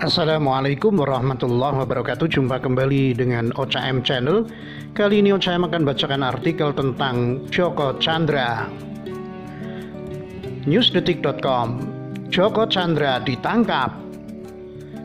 Assalamualaikum warahmatullahi wabarakatuh. Jumpa kembali dengan OCM Channel. Kali ini OCM akan bacakan artikel tentang Joko Chandra. Newsdetik.com. Joko Chandra ditangkap.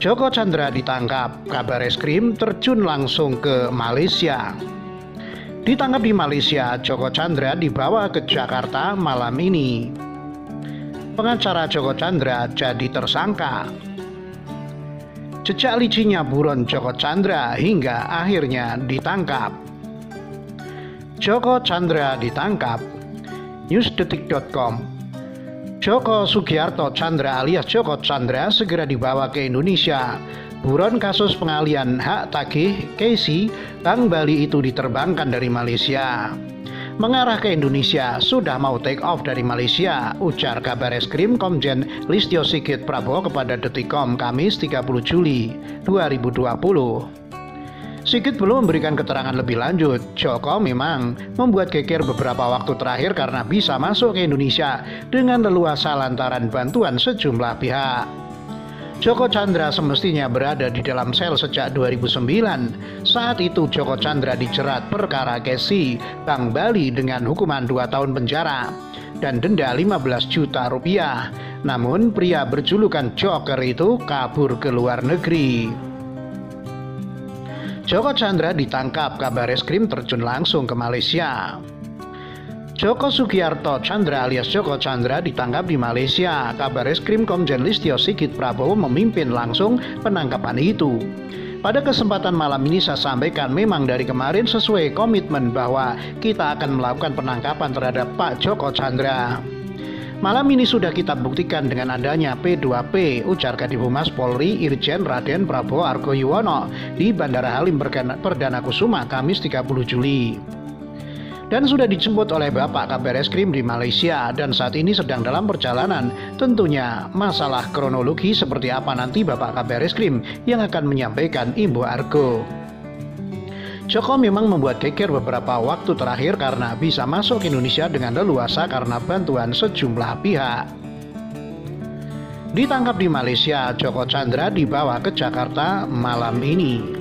Joko Chandra ditangkap. Kabareskrim terjun langsung ke Malaysia. Ditangkap di Malaysia, Joko Chandra dibawa ke Jakarta malam ini. Pengacara Joko Chandra jadi tersangka. Jejak licinnya buron Joko Chandra hingga akhirnya ditangkap. Joko Chandra ditangkap. Newsdetik.com. Joko Sugiarto Chandra alias Joko Chandra segera dibawa ke Indonesia. Buron kasus pengalian hak tagih KC Bank Bali itu diterbangkan dari Malaysia. Mengarah ke Indonesia, sudah mau take off dari Malaysia, ujar Kabareskrim Komjen Listio Sigit Prabowo kepada Detikcom Kamis 30 Juli 2020. Sigit belum memberikan keterangan lebih lanjut. Joko memang membuat geger beberapa waktu terakhir karena bisa masuk ke Indonesia dengan leluasa lantaran bantuan sejumlah pihak. Joko Chandra semestinya berada di dalam sel sejak 2009. Saat itu Joko Chandra dijerat perkara KC Bank Bali dengan hukuman 2 tahun penjara dan denda 15 juta rupiah. Namun pria berjulukan Joker itu kabur ke luar negeri. Joko Chandra ditangkap, Kabareskrim terjun langsung ke Malaysia. Joko Sugiarto Chandra alias Joko Chandra ditangkap di Malaysia. Kabareskrim Komjen Listio Sigit Prabowo memimpin langsung penangkapan itu. Pada kesempatan malam ini saya sampaikan memang dari kemarin sesuai komitmen bahwa kita akan melakukan penangkapan terhadap Pak Joko Chandra. Malam ini sudah kita buktikan dengan adanya P2P, ujar Kadifhumas Polri Irjen Raden Prabowo Argoyuwono di Bandara Halim Perdana Kusuma Kamis 30 Juli. Dan sudah dijemput oleh Bapak Kabareskrim di Malaysia dan saat ini sedang dalam perjalanan. Tentunya masalah kronologi seperti apa nanti Bapak Kabareskrim yang akan menyampaikan Imbo Argo. Joko memang membuat geger beberapa waktu terakhir karena bisa masuk Indonesia dengan leluasa karena bantuan sejumlah pihak. Ditangkap di Malaysia, Joko Chandra dibawa ke Jakarta malam ini.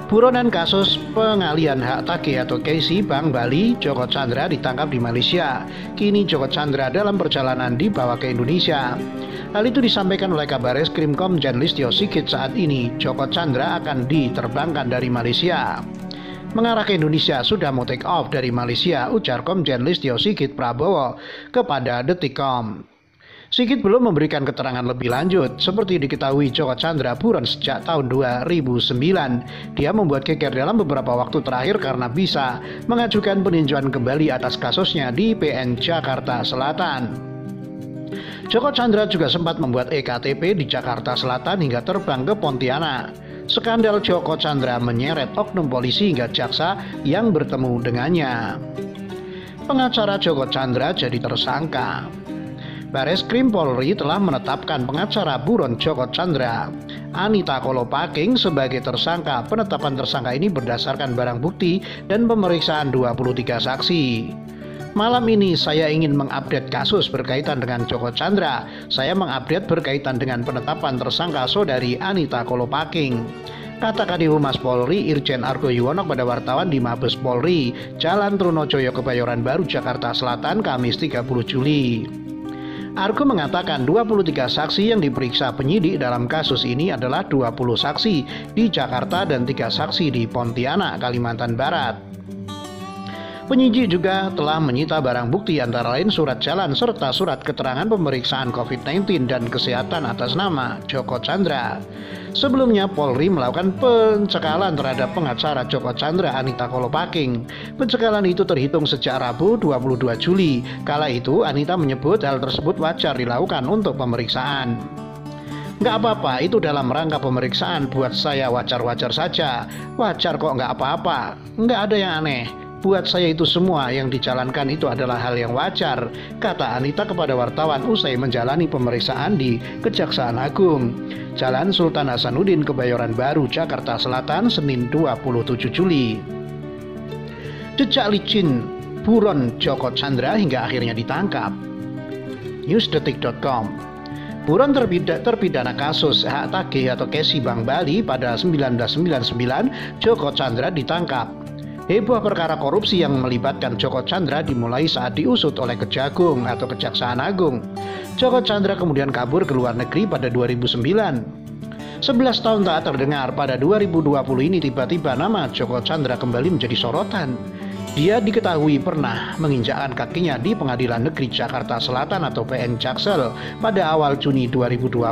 Buronan kasus pengalian hak tagih atau KC Bank Bali, Joko Chandra ditangkap di Malaysia. Kini Joko Chandra dalam perjalanan dibawa ke Indonesia. Hal itu disampaikan oleh Kabareskrim Komjen Listio Sigit saat ini. Joko Chandra akan diterbangkan dari Malaysia. Mengarah ke Indonesia, sudah mau take off dari Malaysia, ujar Komjen Listio Sigit Prabowo kepada Detikcom. Sigit belum memberikan keterangan lebih lanjut. Seperti diketahui Joko Chandra buron sejak tahun 2009. Dia membuat geger dalam beberapa waktu terakhir karena bisa mengajukan peninjauan kembali atas kasusnya di PN Jakarta Selatan. Joko Chandra juga sempat membuat EKTP di Jakarta Selatan hingga terbang ke Pontianak. Skandal Joko Chandra menyeret oknum polisi hingga jaksa yang bertemu dengannya. Pengacara Joko Chandra jadi tersangka. Bareskrim Polri telah menetapkan pengacara buron Joko Chandra, Anita Kolopaking, sebagai tersangka. Penetapan tersangka ini berdasarkan barang bukti dan pemeriksaan 23 saksi. Malam ini saya ingin mengupdate kasus berkaitan dengan Joko Chandra. Saya mengupdate berkaitan dengan penetapan tersangka saudari Anita Kolopaking, kata Kadifhumas Polri Irjen Argoyuwono pada wartawan di Mabes Polri, Jalan Trunojoyo, Kebayoran Baru, Jakarta Selatan, Kamis 30 Juli. Argo mengatakan 23 saksi yang diperiksa penyidik dalam kasus ini adalah 20 saksi di Jakarta dan 3 saksi di Pontianak, Kalimantan Barat. Penyidik juga telah menyita barang bukti antara lain surat jalan serta surat keterangan pemeriksaan COVID-19 dan kesehatan atas nama Joko Chandra. Sebelumnya Polri melakukan pencekalan terhadap pengacara Joko Chandra, Anita Kolopaking. Pencekalan itu terhitung sejak Rabu 22 Juli. Kala itu Anita menyebut hal tersebut wajar dilakukan untuk pemeriksaan. Nggak apa-apa, itu dalam rangka pemeriksaan, buat saya wajar-wajar saja. Wajar kok, nggak apa-apa, nggak ada yang aneh. Buat saya itu semua yang dijalankan itu adalah hal yang wajar, kata Anita kepada wartawan usai menjalani pemeriksaan di Kejaksaan Agung, Jalan Sultan Hasanuddin, Kebayoran Baru, Jakarta Selatan, Senin 27 Juli. Jejak licin buron Joko Chandra hingga akhirnya ditangkap. Newsdetik.com. Buron terpidana kasus hak tagih atau Kesi Bank Bali pada 1999, Joko Chandra ditangkap. Heboh perkara korupsi yang melibatkan Joko Chandra dimulai saat diusut oleh Kejagung atau Kejaksaan Agung. Joko Chandra kemudian kabur ke luar negeri pada 2009. 11 tahun tak terdengar, pada 2020 ini tiba-tiba nama Joko Chandra kembali menjadi sorotan. Dia diketahui pernah menginjakkan kakinya di Pengadilan Negeri Jakarta Selatan atau PN Jaksel pada awal Juni 2020.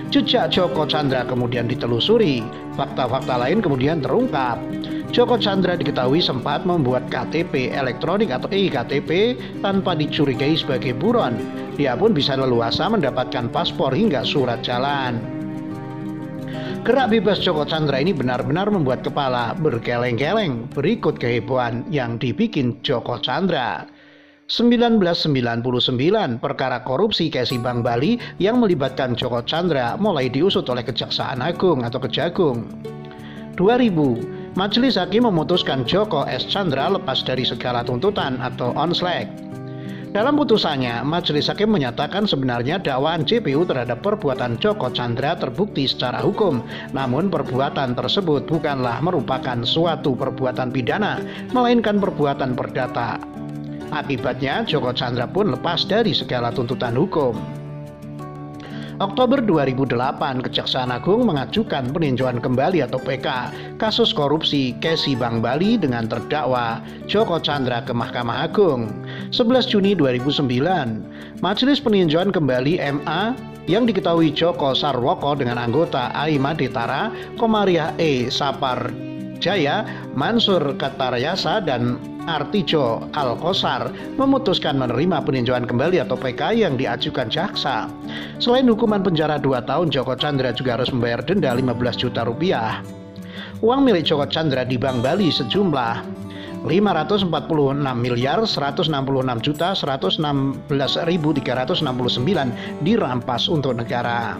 Jejak Joko Chandra kemudian ditelusuri, fakta-fakta lain kemudian terungkap. Joko Chandra diketahui sempat membuat KTP elektronik atau e-KTP tanpa dicurigai sebagai buron. Dia pun bisa leluasa mendapatkan paspor hingga surat jalan. Gerak bebas Joko Chandra ini benar-benar membuat kepala bergeleng-geleng. Berikut kehebohan yang dibikin Joko Chandra. 1999, perkara korupsi Kesi Bank Bali yang melibatkan Joko Chandra mulai diusut oleh Kejaksaan Agung atau Kejagung. 2000, Majelis Hakim memutuskan Joko S. Chandra lepas dari segala tuntutan atau onslek. Dalam putusannya, Majelis Hakim menyatakan sebenarnya dakwaan JPU terhadap perbuatan Joko Chandra terbukti secara hukum, namun perbuatan tersebut bukanlah merupakan suatu perbuatan pidana, melainkan perbuatan perdata. Akibatnya, Joko Chandra pun lepas dari segala tuntutan hukum. Oktober 2008, Kejaksaan Agung mengajukan peninjauan kembali atau PK kasus korupsi Kesi Bank Bali dengan terdakwa Joko Chandra ke Mahkamah Agung. 11 Juni 2009, Majelis Peninjauan Kembali MA yang diketahui Joko Sarwoko dengan anggota Aima Detara, Komariah E. Sapar Jaya, Mansur Kataryasa, dan Artijo Alkosar memutuskan menerima peninjauan kembali atau PK yang diajukan jaksa. Selain hukuman penjara 2 tahun, Joko Chandra juga harus membayar denda 15 juta rupiah. Uang milik Joko Chandra di Bank Bali sejumlah 546.166.116.369 dirampas untuk negara.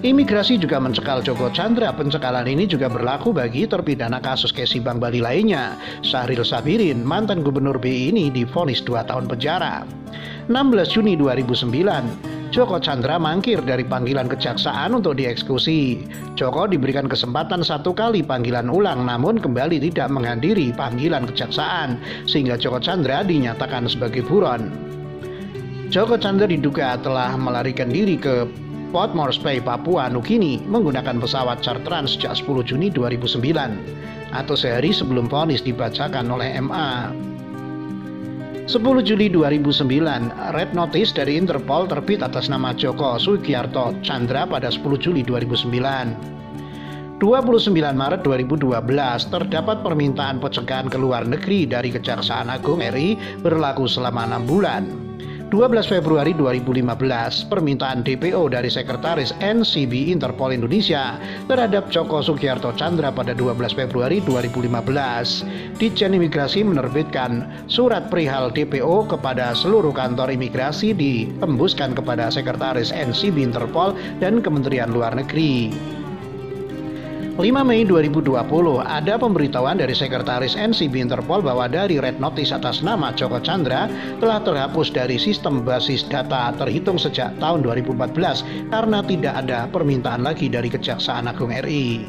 Imigrasi juga mencekal Joko Chandra. Pencekalan ini juga berlaku bagi terpidana kasus Kesi Bank Bali lainnya. Syahril Sabirin, mantan gubernur BI ini divonis 2 tahun penjara. 16 Juni 2009, Joko Chandra mangkir dari panggilan kejaksaan untuk dieksekusi. Joko diberikan kesempatan 1 kali panggilan ulang, namun kembali tidak menghadiri panggilan kejaksaan, sehingga Joko Chandra dinyatakan sebagai buron. Joko Chandra diduga telah melarikan diri ke Port Moresby, Papua Nugini menggunakan pesawat charteran sejak 10 Juni 2009 atau sehari sebelum vonis dibacakan oleh MA. 10 Juli 2009, Red Notice dari Interpol terbit atas nama Joko Sugiarto Chandra pada 10 Juli 2009. 29 Maret 2012, terdapat permintaan pencegahan ke luar negeri dari Kejaksaan Agung RI berlaku selama 6 bulan. 12 Februari 2015, permintaan DPO dari Sekretaris NCB Interpol Indonesia terhadap Joko Sugiarto Chandra pada 12 Februari 2015. Ditjen Imigrasi menerbitkan surat perihal DPO kepada seluruh kantor imigrasi, ditembuskan kepada Sekretaris NCB Interpol dan Kementerian Luar Negeri. 5 Mei 2020, ada pemberitahuan dari Sekretaris NCB Interpol bahwa dari Red Notice atas nama Joko Chandra telah terhapus dari sistem basis data terhitung sejak tahun 2014 karena tidak ada permintaan lagi dari Kejaksaan Agung RI.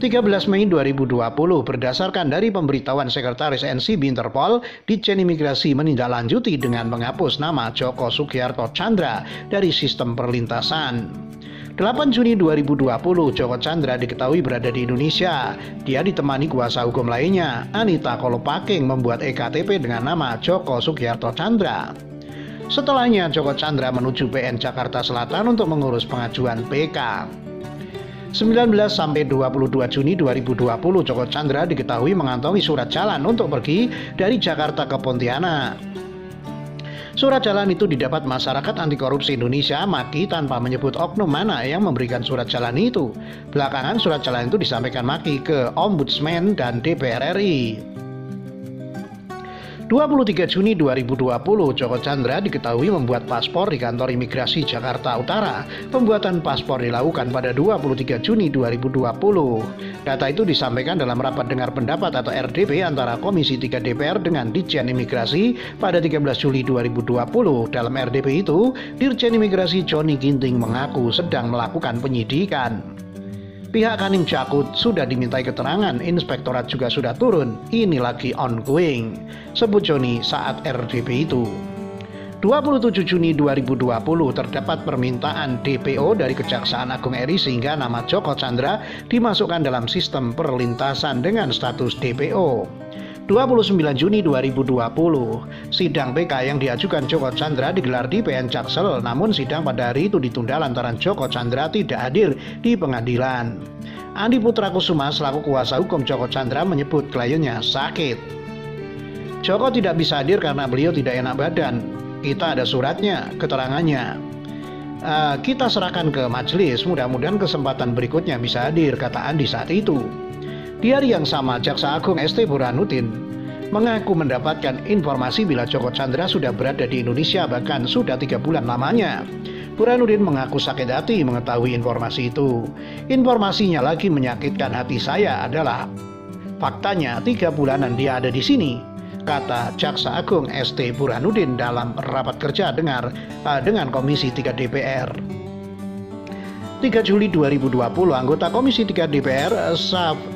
13 Mei 2020, berdasarkan dari pemberitahuan Sekretaris NCB Interpol, Ditjen Imigrasi menindaklanjuti dengan menghapus nama Joko Sugiarto Chandra dari sistem perlintasan. 8 Juni 2020, Joko Chandra diketahui berada di Indonesia. Dia ditemani kuasa hukum lainnya, Anita Kolopaking, membuat e-KTP dengan nama Joko Sugiarto Chandra. Setelahnya, Joko Chandra menuju PN Jakarta Selatan untuk mengurus pengajuan PK. 19 sampai 22 Juni 2020, Joko Chandra diketahui mengantongi surat jalan untuk pergi dari Jakarta ke Pontianak. Surat jalan itu didapat masyarakat anti korupsi Indonesia Maki tanpa menyebut oknum mana yang memberikan surat jalan itu. Belakangan surat jalan itu disampaikan Maki ke Ombudsman dan DPR RI. 23 Juni 2020, Joko Chandra diketahui membuat paspor di kantor imigrasi Jakarta Utara. Pembuatan paspor dilakukan pada 23 Juni 2020. Data itu disampaikan dalam rapat dengar pendapat atau RDP antara Komisi 3 DPR dengan Ditjen Imigrasi pada 13 Juli 2020. Dalam RDP itu, Dirjen Imigrasi Joni Ginting mengaku sedang melakukan penyidikan. Pihak Kanwil Jakut sudah dimintai keterangan, inspektorat juga sudah turun, ini lagi ongoing, sebut Joni saat RDP itu. 27 Juni 2020 terdapat permintaan DPO dari Kejaksaan Agung RI sehingga nama Joko Chandra dimasukkan dalam sistem perlintasan dengan status DPO. 29 Juni 2020, sidang PK yang diajukan Joko Chandra digelar di PN Jaksel, namun sidang pada hari itu ditunda lantaran Joko Chandra tidak hadir di pengadilan. Andi Putrakusuma selaku kuasa hukum Joko Chandra menyebut kliennya sakit. Joko tidak bisa hadir karena beliau tidak enak badan. Kita ada suratnya, keterangannya. Kita serahkan ke majelis, mudah-mudahan kesempatan berikutnya bisa hadir, kata Andi saat itu. Di hari yang sama, Jaksa Agung ST Burhanuddin mengaku mendapatkan informasi bila Joko Chandra sudah berada di Indonesia, bahkan sudah 3 bulan lamanya. Burhanuddin mengaku sakit hati mengetahui informasi itu. Informasinya lagi menyakitkan hati saya adalah faktanya 3 bulanan dia ada di sini, kata Jaksa Agung ST Burhanuddin dalam rapat kerja dengan Komisi 3 DPR. 3 Juli 2020, anggota Komisi 3 DPR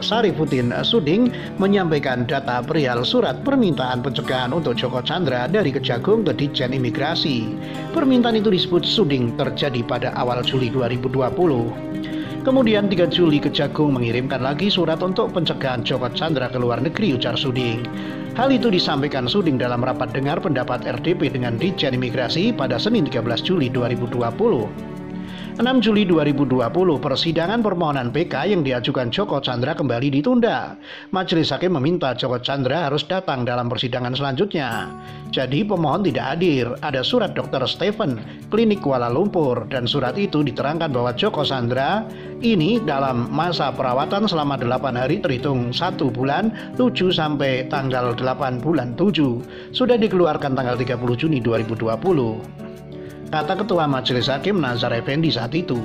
Sarifuddin Suding menyampaikan data perihal surat permintaan pencegahan untuk Joko Chandra dari Kejagung ke Ditjen Imigrasi. Permintaan itu disebut Suding terjadi pada awal Juli 2020. Kemudian 3 Juli Kejagung mengirimkan lagi surat untuk pencegahan Joko Chandra ke luar negeri, ujar Suding. Hal itu disampaikan Suding dalam rapat dengar pendapat RDP dengan Ditjen Imigrasi pada Senin 13 Juli 2020. 6 Juli 2020, persidangan permohonan PK yang diajukan Joko Chandra kembali ditunda. Majelis Hakim meminta Joko Chandra harus datang dalam persidangan selanjutnya. Jadi pemohon tidak hadir. Ada surat Dr. Stephen, Klinik Kuala Lumpur, dan surat itu diterangkan bahwa Joko Chandra ini dalam masa perawatan selama 8 hari terhitung 1 bulan 7 sampai tanggal 8 bulan 7. Sudah dikeluarkan tanggal 30 Juni 2020. Kata Ketua Majelis Hakim Nazar Effendi saat itu.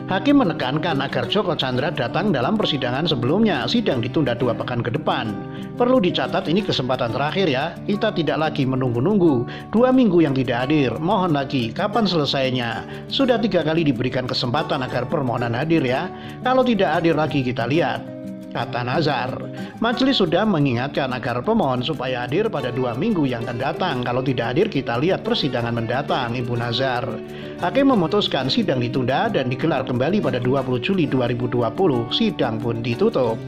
Hakim menekankan agar Joko Chandra datang dalam persidangan sebelumnya. Sidang ditunda 2 pekan ke depan. Perlu dicatat ini kesempatan terakhir ya. Kita tidak lagi menunggu-nunggu. 2 minggu yang tidak hadir. Mohon lagi, kapan selesainya? Sudah 3 kali diberikan kesempatan agar permohonan hadir ya. Kalau tidak hadir lagi kita lihat, kata Nazar. Majelis sudah mengingatkan agar pemohon supaya hadir pada 2 minggu yang akan datang. Kalau tidak hadir kita lihat persidangan mendatang, Ibu Nazar. Hakim memutuskan sidang ditunda dan digelar kembali pada 20 Juli 2020. Sidang pun ditutup.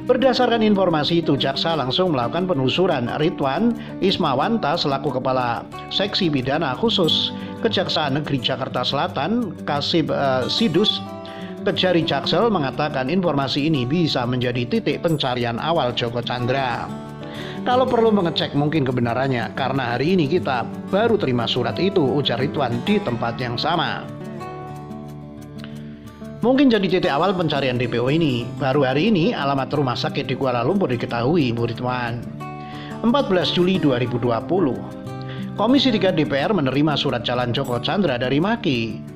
Berdasarkan informasi itu, jaksa langsung melakukan penelusuran. Ridwan Ismawanta selaku Kepala Seksi Pidana Khusus Kejaksaan Negeri Jakarta Selatan, Kasib Sidus Kejari Jaksel mengatakan informasi ini bisa menjadi titik pencarian awal Joko Chandra. Kalau perlu mengecek mungkin kebenarannya, karena hari ini kita baru terima surat itu, ujar Ridwan di tempat yang sama. Mungkin jadi titik awal pencarian DPO ini. Baru hari ini alamat rumah sakit di Kuala Lumpur diketahui, Bu Ridwan. 14 Juli 2020, Komisi 3 DPR menerima surat jalan Joko Chandra dari Maki.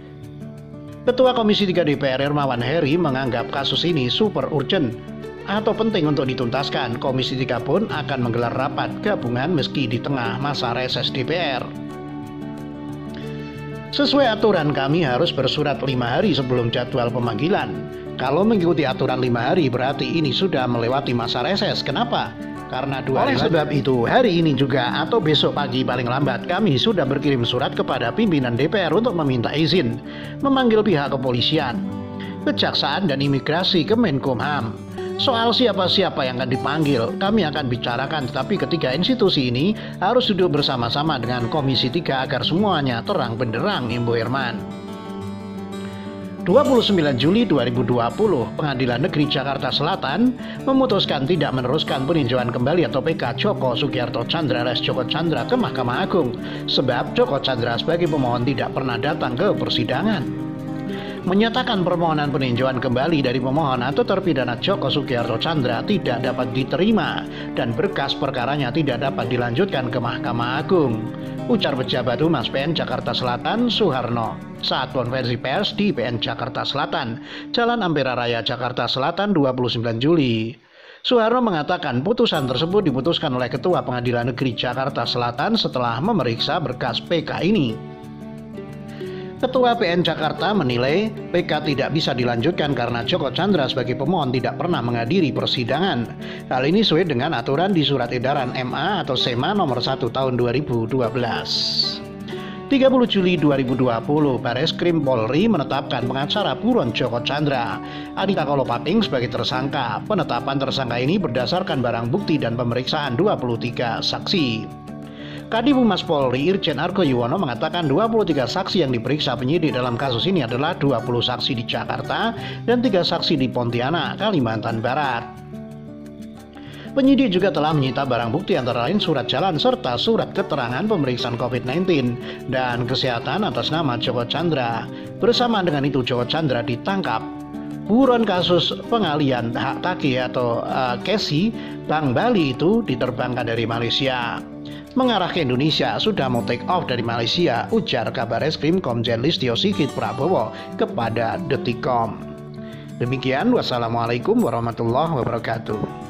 Ketua Komisi 3 DPR Hermawan Heri menganggap kasus ini super urgent atau penting untuk dituntaskan. Komisi 3 pun akan menggelar rapat gabungan meski di tengah masa reses DPR. Sesuai aturan kami harus bersurat 5 hari sebelum jadwal pemanggilan. Kalau mengikuti aturan 5 hari berarti ini sudah melewati masa reses. Kenapa? Karena 2 hari. Oleh sebab itu, hari ini juga atau besok pagi paling lambat kami sudah berkirim surat kepada pimpinan DPR untuk meminta izin memanggil pihak kepolisian, kejaksaan dan imigrasi ke Menkumham. Soal siapa-siapa yang akan dipanggil kami akan bicarakan, tetapi ketiga institusi ini harus duduk bersama-sama dengan Komisi 3 agar semuanya terang benderang, Ibu Herman. 29 Juli 2020, Pengadilan Negeri Jakarta Selatan memutuskan tidak meneruskan peninjauan kembali atau PK Joko Sugiarto Chandra alias Joko Chandra ke Mahkamah Agung sebab Joko Chandra sebagai pemohon tidak pernah datang ke persidangan. menyatakan permohonan peninjauan kembali dari pemohon atau terpidana Joko Sugiarto Tjandra tidak dapat diterima dan berkas perkaranya tidak dapat dilanjutkan ke Mahkamah Agung. Ujar pejabat Humas PN Jakarta Selatan Suharno saat konferensi pers di PN Jakarta Selatan, Jalan Ampera Raya, Jakarta Selatan 29 Juli. Suharno mengatakan putusan tersebut diputuskan oleh Ketua Pengadilan Negeri Jakarta Selatan setelah memeriksa berkas PK ini. Ketua PN Jakarta menilai PK tidak bisa dilanjutkan karena Joko Tjandra sebagai pemohon tidak pernah menghadiri persidangan. Hal ini sesuai dengan aturan di Surat Edaran MA atau SEMA nomor 1 tahun 2012. 30 Juli 2020, Bareskrim Polri menetapkan pengacara buron Joko Tjandra, Adita Kolopaping sebagai tersangka. Penetapan tersangka ini berdasarkan barang bukti dan pemeriksaan 23 saksi. Kadif Humas Polri Irjen Argo Yuwono mengatakan 23 saksi yang diperiksa penyidik dalam kasus ini adalah 20 saksi di Jakarta dan 3 saksi di Pontianak, Kalimantan Barat. Penyidik juga telah menyita barang bukti antara lain surat jalan serta surat keterangan pemeriksaan COVID-19 dan kesehatan atas nama Joko Tjandra. Bersamaan dengan itu Joko Tjandra ditangkap. Buron kasus pengalian hak tagih atau KESI Bank Bali itu diterbangkan dari Malaysia mengarah ke Indonesia, sudah mau take off dari Malaysia, ujar Kabareskrim Komjen Listio Sigit Prabowo kepada Detikcom. Demikian, wassalamualaikum warahmatullahi wabarakatuh.